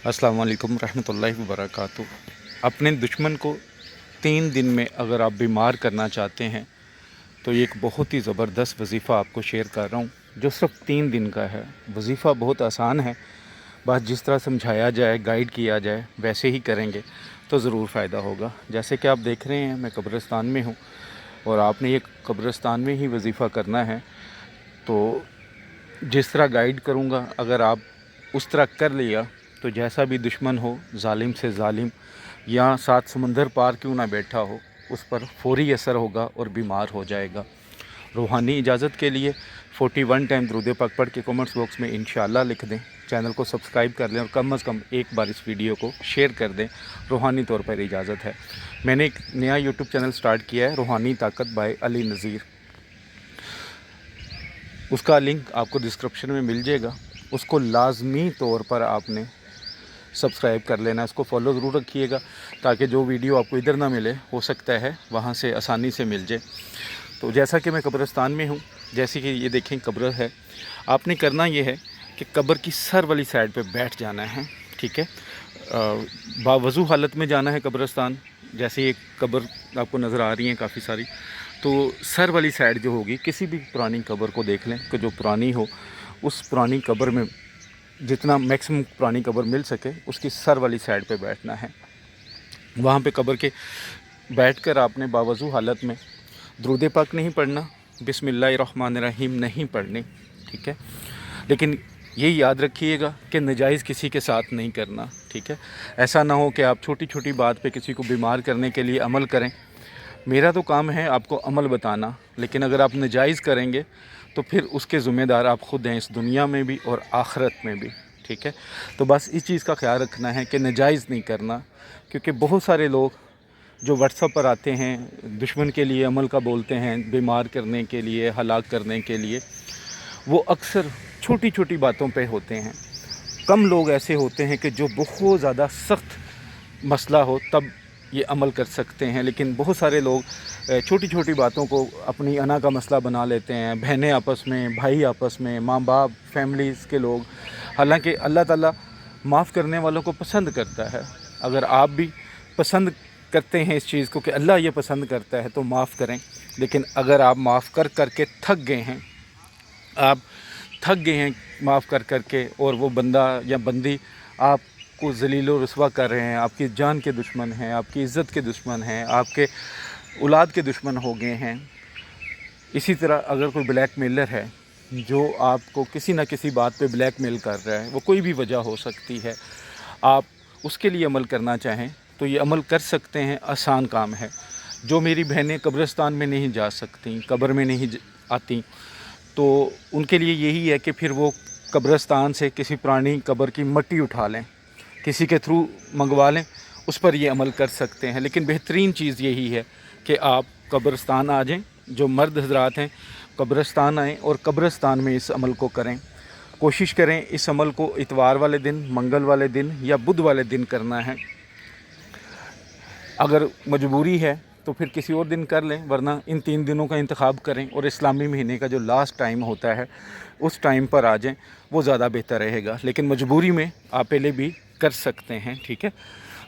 अस्सलाम वालेकुम रहमतुल्लाहि व बरकातहू। अपने दुश्मन को 3 दिन में अगर आप बीमार करना चाहते हैं तो ये एक बहुत ही ज़बरदस्त वजीफ़ा आपको शेयर कर रहा हूँ जो सिर्फ 3 दिन का है। वजीफ़ा बहुत आसान है, बस जिस तरह समझाया जाए, गाइड किया जाए, वैसे ही करेंगे तो ज़रूर फ़ायदा होगा। जैसे कि आप देख रहे हैं मैं कब्रिस्तान में हूँ और आपने ये कब्रिस्तान में ही वजीफ़ा करना है। तो जिस तरह गाइड करूँगा अगर आप उस तरह कर लिया तो जैसा भी दुश्मन हो, ज़ालिम से ज़ालिम या 7 समंदर पार क्यों ना बैठा हो, उस पर फ़ौरी असर होगा और बीमार हो जाएगा। रूहानी इजाज़त के लिए 41 टाइम दुरूद पाक पढ़ के कमेंट्स बॉक्स में इंशाअल्लाह लिख दें। चैनल को सब्सक्राइब कर लें और कम से कम एक बार इस वीडियो को शेयर कर दें। रूहानी तौर पर इजाज़त है। मैंने एक नया यूट्यूब चैनल स्टार्ट किया है, रूहानी ताकत बाय अली नज़ीर। उसका लिंक आपको डिस्क्रिप्शन में मिल जाएगा। उसको लाजमी तौर पर आपने सब्सक्राइब कर लेना, इसको फॉलो ज़रूर रखिएगा ताकि जो वीडियो आपको इधर ना मिले, हो सकता है वहाँ से आसानी से मिल जाए। तो जैसा कि मैं कब्रिस्तान में हूँ, जैसे कि ये देखें कब्र है, आपने करना ये है कि कब्र की सर वाली साइड पे बैठ जाना है, ठीक है। बावज़ू हालत में जाना है कब्रिस्तान। जैसे ये कब्र आपको नज़र आ रही हैं काफ़ी सारी, तो सर वाली साइड जो होगी, किसी भी पुरानी कब्र को देख लें कि जो पुरानी हो, उस पुरानी कब्र में जितना मैक्सिमम पुरानी कब्र मिल सके उसकी सर वाली साइड पे बैठना है। वहाँ पे कब्र के बैठकर आपने बावज़ू हालत में दुरूद पाक नहीं पढ़ना, बिस्मिल्लाहिर्रहमानिर्रहीम नहीं पढ़नी, ठीक है। लेकिन ये याद रखिएगा कि नाजायज़ किसी के साथ नहीं करना, ठीक है। ऐसा ना हो कि आप छोटी छोटी बात पे किसी को बीमार करने के लिए अमल करें। मेरा तो काम है आपको अमल बताना, लेकिन अगर आप नाजायज़ करेंगे तो फिर उसके ज़िम्मेदार आप ख़ुद हैं, इस दुनिया में भी और आखिरत में भी, ठीक है। तो बस इस चीज़ का ख्याल रखना है कि नाजायज़ नहीं करना, क्योंकि बहुत सारे लोग जो व्हाट्सएप पर आते हैं दुश्मन के लिए अमल का बोलते हैं, बीमार करने के लिए, हलाक करने के लिए, वो अक्सर छोटी छोटी बातों पे होते हैं। कम लोग ऐसे होते हैं कि जो बहुत ज़्यादा सख्त मसला हो तब ये अमल कर सकते हैं, लेकिन बहुत सारे लोग छोटी छोटी बातों को अपनी अना का मसला बना लेते हैं। बहनें आपस में, भाई आपस में, माँ बाप, फैमिलीज़ के लोग। हालांकि अल्लाह ताला माफ़ करने वालों को पसंद करता है। अगर आप भी पसंद करते हैं इस चीज़ को कि अल्लाह ये पसंद करता है तो माफ़ करें। लेकिन अगर आप माफ़ कर कर के थक गए हैं, आप थक गए हैं माफ़ कर कर के, और वो बंदा या बंदी आपको ज़लील व रुसवा कर रहे हैं, आपकी जान के दुश्मन हैं, आपकी इज़्ज़त के दुश्मन हैं, आपके औलाद के दुश्मन हो गए हैं। इसी तरह अगर कोई ब्लैक मेलर है जो आपको किसी न किसी बात पे ब्लैक मेल कर रहा है, वो कोई भी वजह हो सकती है, आप उसके लिए अमल करना चाहें तो ये अमल कर सकते हैं, आसान काम है। जो मेरी बहनें कब्रिस्तान में नहीं जा सकती, कब्र में नहीं आती, तो उनके लिए यही है कि फिर वो कब्रिस्तान से किसी पुरानी कब्र की मिट्टी उठा लें, किसी के थ्रू मंगवा लें, उस पर ये अमल कर सकते हैं। लेकिन बेहतरीन चीज़ यही है कि आप कब्रिस्तान आ जाएं। जो मर्द हजरात हैं कब्रिस्तान आएँ और कब्रिस्तान में इस अमल को करें। कोशिश करें इस अमल को इतवार वाले दिन, मंगल वाले दिन या बुध वाले दिन करना है। अगर मजबूरी है तो फिर किसी और दिन कर लें, वरना इन 3 दिनों का इंतखाब करें और इस्लामी महीने का जो लास्ट टाइम होता है उस टाइम पर आ जाएं, वो ज़्यादा बेहतर रहेगा। लेकिन मजबूरी में आप पहले भी कर सकते हैं, ठीक है।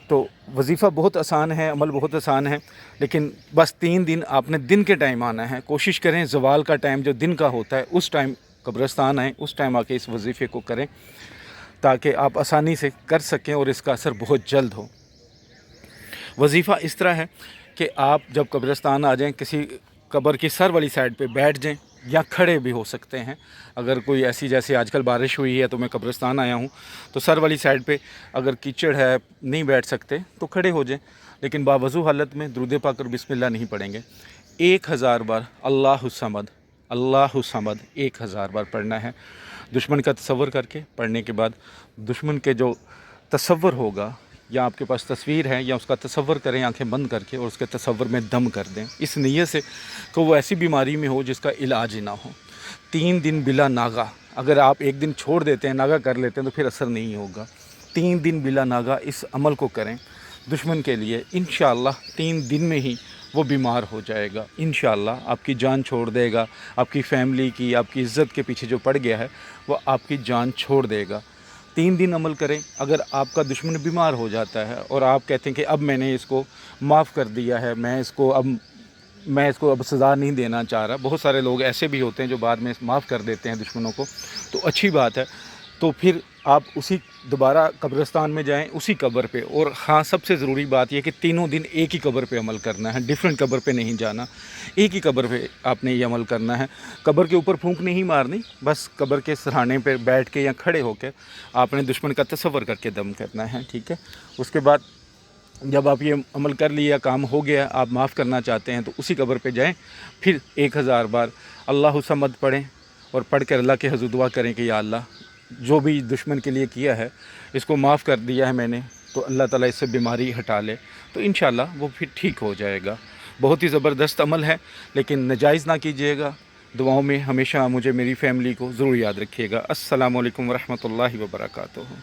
तो वजीफ़ा बहुत आसान है, अमल बहुत आसान है, लेकिन बस 3 दिन आपने दिन के टाइम आना है। कोशिश करें ज़वाल का टाइम जो दिन का होता है उस टाइम कब्रिस्तान आएँ, उस टाइम आके इस वजीफ़े को करें ताकि आप आसानी से कर सकें और इसका असर बहुत जल्द हो। वजीफ़ा इस तरह है कि आप जब कब्रिस्तान आ जाएं, किसी कब्र की सर वाली साइड पे बैठ जाएं या खड़े भी हो सकते हैं। अगर कोई ऐसी, जैसे आजकल बारिश हुई है तो मैं कब्रिस्तान आया हूं, तो सर वाली साइड पे अगर कीचड़ है, नहीं बैठ सकते तो खड़े हो जाएं। लेकिन बावज़ू हालत में दुरूद पाक और बिस्मिल्लाह नहीं पढ़ेंगे। 1000 बार अल्लाहु समद, अल्लाहु समद 1000 बार पढ़ना है। दुश्मन का तसव्वुर करके पढ़ने के बाद दुश्मन के जो तसव्वुर होगा, या आपके पास तस्वीर है, या उसका तसव्वुर करें आंखें बंद करके और उसके तसव्वुर में दम कर दें, इस नीयत से कि वो ऐसी बीमारी में हो जिसका इलाज ही ना हो। 3 दिन बिला नागा, अगर आप एक दिन छोड़ देते हैं, नागा कर लेते हैं, तो फिर असर नहीं होगा। 3 दिन बिला नागा इस अमल को करें दुश्मन के लिए, इंशाअल्लाह 3 दिन में ही वो बीमार हो जाएगा। इंशाअल्लाह आपकी जान छोड़ देगा। आपकी फ़ैमिली की, आपकी इज़्ज़त के पीछे जो पड़ गया है वो आपकी जान छोड़ देगा। 3 दिन अमल करें। अगर आपका दुश्मन बीमार हो जाता है और आप कहते हैं कि अब मैंने इसको माफ़ कर दिया है, मैं इसको अब सज़ा नहीं देना चाह रहा, बहुत सारे लोग ऐसे भी होते हैं जो बाद में माफ़ कर देते हैं दुश्मनों को, तो अच्छी बात है। तो फिर आप उसी दोबारा कब्रिस्तान में जाएं, उसी कब्र पे। और हाँ, सबसे ज़रूरी बात यह कि तीनों दिन एक ही कब्र पे अमल करना है, डिफरेंट कब्र पे नहीं जाना, एक ही कब्र पे आपने ये अमल करना है। कब्र के ऊपर फूंक नहीं मारनी, बस कब्र के सराहने पे बैठ के या खड़े होकर आपने दुश्मन का तसव्वुर करके दम करना है, ठीक है। उसके बाद जब आप ये अमल कर लिया, काम हो गया, आप माफ़ करना चाहते हैं, तो उसी कब्र पे जाएं, फिर 1000 बार अल्लाहु समद पढ़ें और पढ़ कर अल्लाह के हुज़ूर दुआ करें कि या अल्लाह, जो भी दुश्मन के लिए किया है इसको माफ़ कर दिया है मैंने, तो अल्लाह ताला इससे बीमारी हटा ले, तो इंशाअल्लाह वो फिर ठीक हो जाएगा। बहुत ही ज़बरदस्त अमल है, लेकिन नाजायज़ ना कीजिएगा। दुआओं में हमेशा मुझे, मेरी फ़ैमिली को ज़रूर याद रखिएगा। अस्सलामु अलैकुम वरहमतुल्लाहि वबरकातुहू।